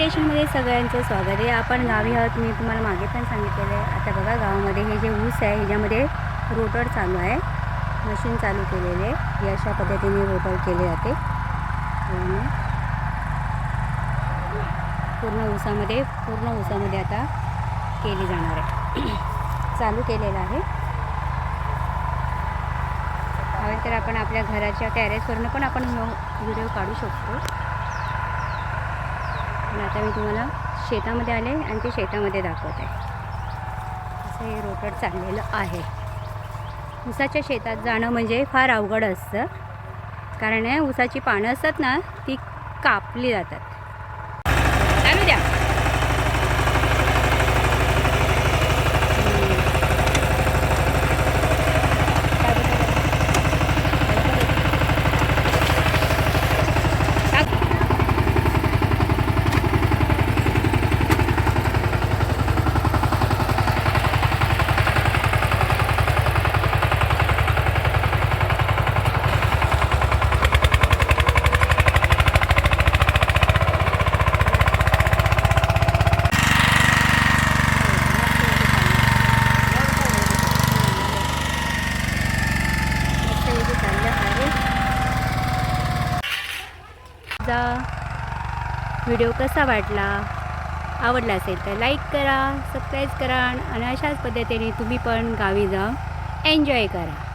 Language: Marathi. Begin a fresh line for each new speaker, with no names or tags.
क्रिएशनमध्ये सगळ्यांचं स्वागत आहे। आपण गावी आहोत, मी तुम्हाला मागे पण सांगितलेलं आहे। आता बघा गावामध्ये हे जे ऊस आहे ह्याच्यामध्ये रोटर चालू आहे, मशीन चालू केलेले आहे। हे अशा पद्धतीने रोटर केले जाते पूर्ण ऊसामध्ये आता केली जाणार आहे। चालू केलेलं आहे। हवे तर आपण आपल्या घराच्या टेरेसवरनं पण आपण व्हिडिओ काढू शकतो। पण आता मी तुम्हाला शेतामध्ये आले आणि ते शेतामध्ये दाखवत आहे। असं हे रोटर चाललेलं आहे। ऊसाच्या शेतात जाणं म्हणजे फार अवघड असतं, कारण ऊसाची पानं असतात ना, ती कापली जातात। चालू द्या। व्हिडिओ कसा वाटला, आवडला असेल तर लाईक करा, सबस्क्राईब करा आणि अशाच पद्धतीने तुम्ही पण गावी जाऊन एन्जॉय करा।